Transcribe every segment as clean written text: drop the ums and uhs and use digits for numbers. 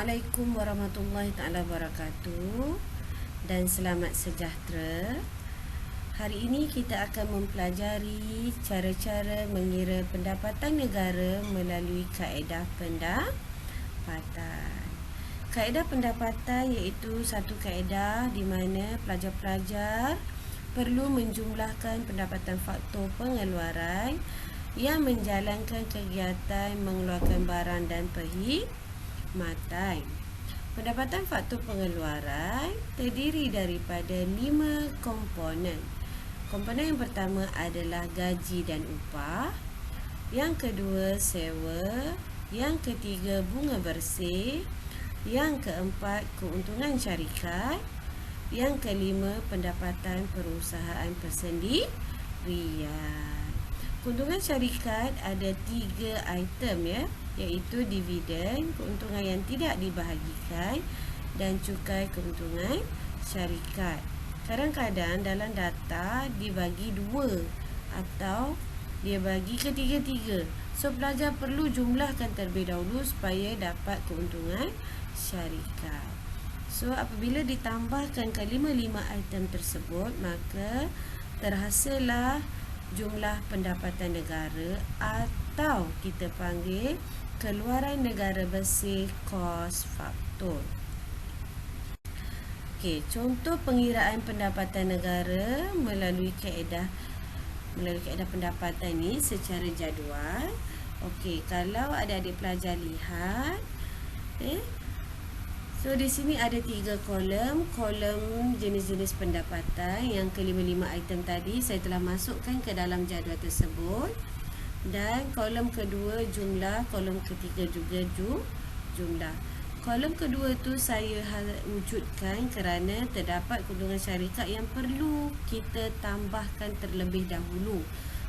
Assalamualaikum warahmatullahi taala wabarakatuh dan selamat sejahtera. Hari ini kita akan mempelajari cara-cara mengira pendapatan negara melalui kaedah pendapatan. Kaedah pendapatan iaitu satu kaedah di mana pelajar-pelajar perlu menjumlahkan pendapatan faktor pengeluaran yang menjalankan kegiatan mengeluarkan barang dan perkhidmatan. Pendapatan faktor pengeluaran terdiri daripada 5 komponen. Komponen yang pertama adalah gaji dan upah, yang kedua sewa, yang ketiga bunga bersih, yang keempat keuntungan syarikat, yang kelima pendapatan perusahaan persendirian. Keuntungan syarikat ada 3 item iaitu dividen, keuntungan yang tidak dibahagikan dan cukai keuntungan syarikat. Kadang-kadang dalam data dibagi 2 atau dia bagi ketiga-tiga. So pelajar perlu jumlahkan terlebih dahulu supaya dapat keuntungan syarikat. So apabila ditambahkan kelima-lima item tersebut, maka terhasillah jumlah pendapatan negara atau kita panggil keluaran negara bersih kos faktor. Okey, contoh pengiraan pendapatan negara melalui kaedah pendapatan ni secara jadual. Okey, kalau adik-adik pelajar lihat so di sini ada 3 kolom jenis-jenis pendapatan. Yang kelima-lima item tadi saya telah masukkan ke dalam jadual tersebut, dan kolom kedua jumlah, kolom ketiga juga jumlah. Kolom kedua tu saya wujudkan kerana terdapat keuntungan syarikat yang perlu kita tambahkan terlebih dahulu,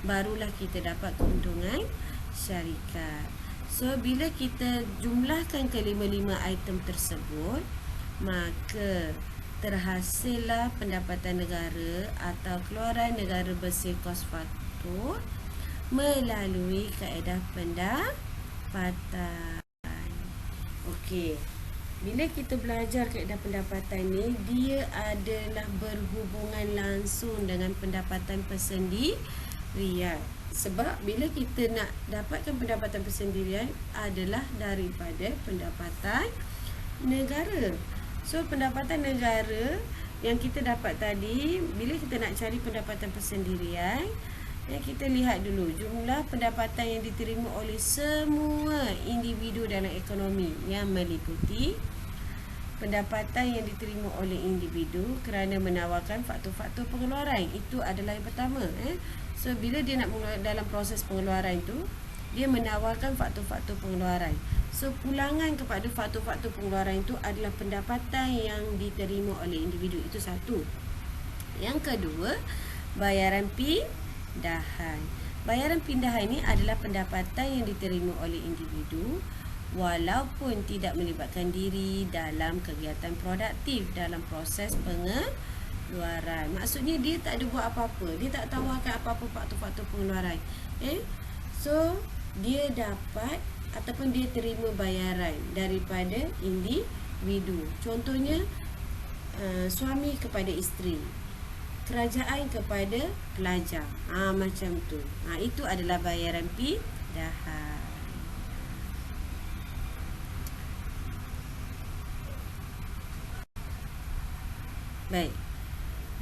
barulah kita dapat keuntungan syarikat. So, bila kita jumlahkan kelima-lima item tersebut, maka terhasillah pendapatan negara atau keluaran negara bersih kos faktor melalui kaedah pendapatan. Okey, bila kita belajar kaedah pendapatan ni, dia adalah berhubungan langsung dengan pendapatan persendirian. Sebab bila kita nak dapatkan pendapatan persendirian adalah daripada pendapatan negara. So pendapatan negara yang kita dapat tadi, bila kita nak cari pendapatan persendirian, kita lihat dulu jumlah pendapatan yang diterima oleh semua individu dalam ekonomi, yang meliputi pendapatan yang diterima oleh individu kerana menawarkan faktor-faktor pengeluaran. Itu adalah yang pertama. So bila dia nak dalam proses pengeluaran tu, dia menawarkan faktor-faktor pengeluaran. So pulangan kepada faktor-faktor pengeluaran itu adalah pendapatan yang diterima oleh individu. Itu satu. Yang kedua, bayaran pindahan. Bayaran pindahan ini adalah pendapatan yang diterima oleh individu walaupun tidak melibatkan diri dalam kegiatan produktif dalam proses pengeluaran. Maksudnya dia tak ada buat apa-apa, dia tak tawarkan apa-apa faktor-faktor pengeluaran. So dia dapat ataupun dia terima bayaran daripada individu. Contohnya suami kepada isteri, kerajaan kepada pelajar, macam tu. Itu adalah bayaran pindahan. Baik,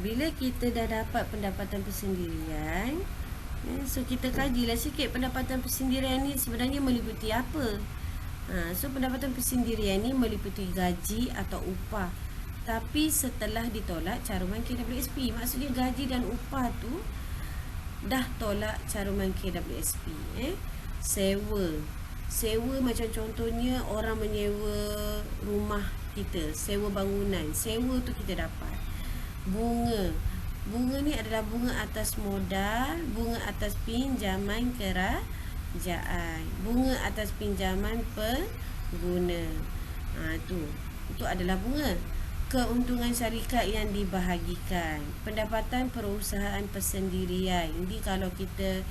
bila kita dah dapat pendapatan persendirian, so kita kajilah sikit pendapatan persendirian ni sebenarnya meliputi apa. So pendapatan persendirian ni meliputi gaji atau upah, tapi setelah ditolak caruman KWSP. Maksudnya gaji dan upah tu dah tolak caruman KWSP. Sewa macam contohnya orang menyewa rumah kita, sewa bangunan, sewa tu kita dapat. Bunga ni adalah bunga atas modal, bunga atas pinjaman kerajaan, bunga atas pinjaman pengguna. Itu adalah bunga. Keuntungan syarikat yang dibahagikan, pendapatan perusahaan persendirian. Jadi kalau kita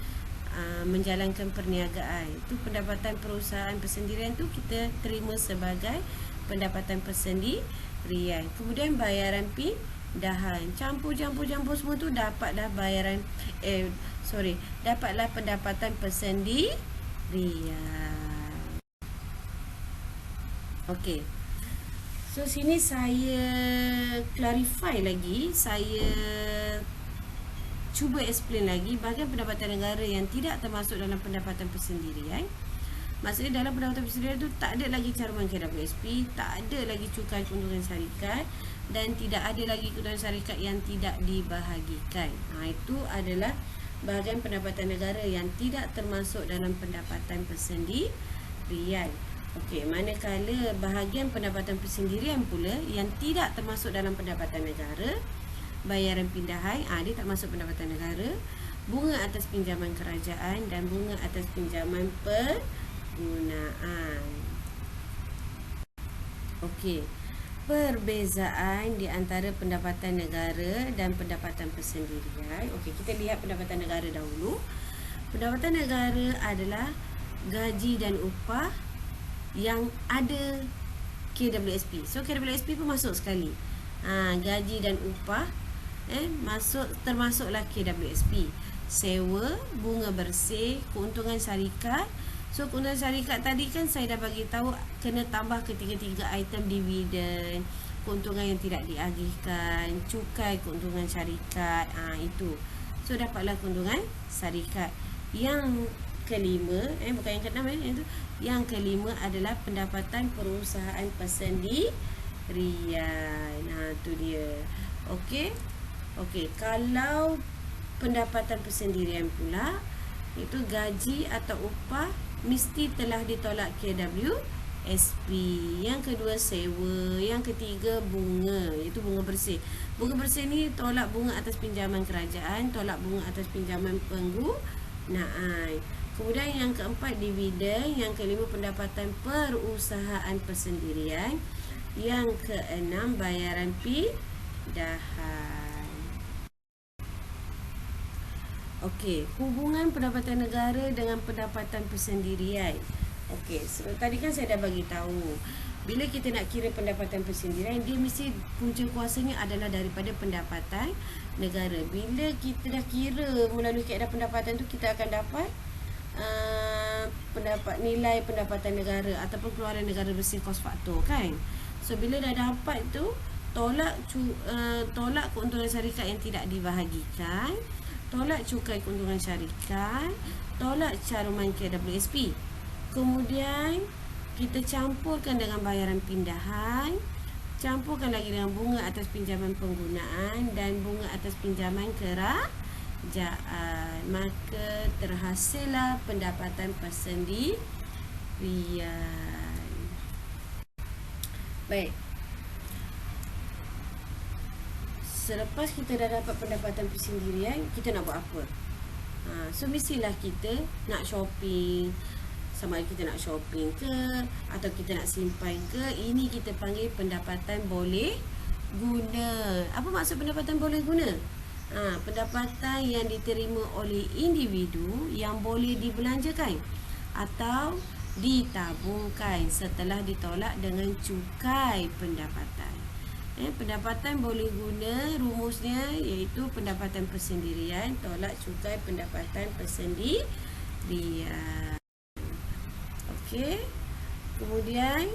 menjalankan perniagaan, itu pendapatan perusahaan persendirian tu kita terima sebagai pendapatan persendirian. Kemudian bayaran pindahan. Campur semua tu dapatlah bayaran dapatlah pendapatan persendirian. Okey. So sini saya clarify lagi, saya cuba explain lagi bahagian pendapatan negara yang tidak termasuk dalam pendapatan persendirian. Maksudnya dalam pendapatan persendirian tu tak ada lagi caruman KWSP, tak ada lagi cukai keuntungan syarikat dan tidak ada lagi keuntungan syarikat yang tidak dibahagikan. Itu adalah bahagian pendapatan negara yang tidak termasuk dalam pendapatan persendirian. Okey, manakala bahagian pendapatan persendirian pula yang tidak termasuk dalam pendapatan negara, bayaran pindahan, dia tak masuk pendapatan negara, bunga atas pinjaman kerajaan dan bunga atas pinjaman penggunaan. Okey, perbezaan di antara pendapatan negara dan pendapatan persendirian. Okey, kita lihat pendapatan negara dahulu. Pendapatan negara adalah gaji dan upah yang ada KWSP. So KWSP pun masuk sekali. Gaji dan upah termasuklah KWSP. Sewa, bunga bersih, keuntungan syarikat. So keuntungan syarikat tadi kan saya dah bagi tahu kena tambah ketiga-tiga item dividen, keuntungan yang tidak diagihkan, cukai keuntungan syarikat, itu. So dapatlah keuntungan syarikat. Yang kelima, bukan yang keenam, itu. Yang kelima adalah pendapatan perusahaan persendirian. Tu dia. Okey. Kalau pendapatan persendirian pula, itu gaji atau upah mesti telah ditolak KWSP. Yang kedua sewa, yang ketiga bunga, itu bunga bersih. Bunga bersih ni tolak bunga atas pinjaman kerajaan, tolak bunga atas pinjaman penggunaan. Kemudian yang keempat dividen, yang kelima pendapatan perusahaan persendirian, yang keenam bayaran pindahan. Okey, hubungan pendapatan negara dengan pendapatan persendirian. Okey, so tadi kan saya dah bagi tahu, bila kita nak kira pendapatan persendirian, dia mesti punca kuasanya adalah daripada pendapatan negara. Bila kita dah kira melalui kaedah pendapatan tu, kita akan dapat nilai pendapatan negara ataupun keluaran negara bersih kos faktor kan. So bila dah dapat tu, tolak keuntungan syarikat yang tidak dibahagikan, tolak cukai keuntungan syarikat, tolak caruman KWSP. Kemudian kita campurkan dengan bayaran pindahan, campurkan lagi dengan bunga atas pinjaman penggunaan dan bunga atas pinjaman kerajaan, maka terhasillah pendapatan persendirian. Baik. Selepas kita dah dapat pendapatan persendirian, kita nak buat apa? So mestilah kita nak shopping. Sama ada kita nak shopping ke atau kita nak simpan ke, ini kita panggil pendapatan boleh guna. Apa maksud pendapatan boleh guna? Pendapatan yang diterima oleh individu yang boleh dibelanjakan atau ditabungkan setelah ditolak dengan cukai pendapatan. Pendapatan boleh guna, rumusnya iaitu pendapatan persendirian tolak cukai pendapatan persendirian. Okey. Kemudian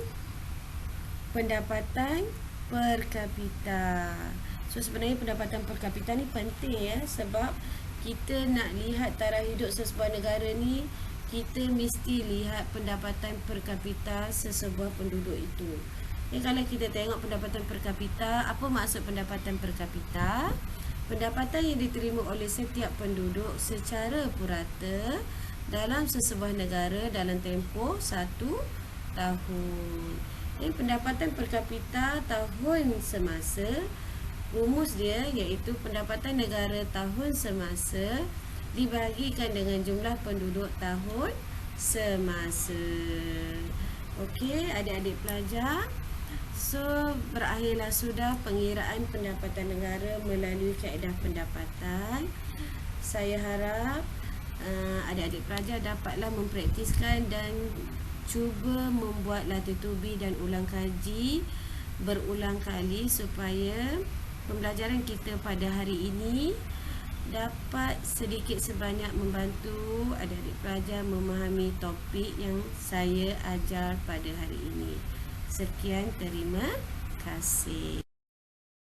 pendapatan per kapita. So sebenarnya pendapatan per kapita ni penting sebab kita nak lihat taraf hidup sesebuah negara ni, kita mesti lihat pendapatan per kapita sesebuah penduduk itu. Kalau kita tengok pendapatan per kapita, apa maksud pendapatan per kapita? Pendapatan yang diterima oleh setiap penduduk secara purata dalam sesebuah negara dalam tempoh 1 tahun. Pendapatan per kapita tahun semasa, rumus dia iaitu pendapatan negara tahun semasa dibahagikan dengan jumlah penduduk tahun semasa. Okey, adik-adik pelajar. So, berakhirlah sudah pengiraan pendapatan negara melalui kaedah pendapatan. Saya harap adik-adik pelajar dapatlah mempraktiskan dan cuba membuat latih tubi dan ulang kaji berulang kali supaya pembelajaran kita pada hari ini dapat sedikit sebanyak membantu adik-adik pelajar memahami topik yang saya ajar pada hari ini. Sekian, terima kasih.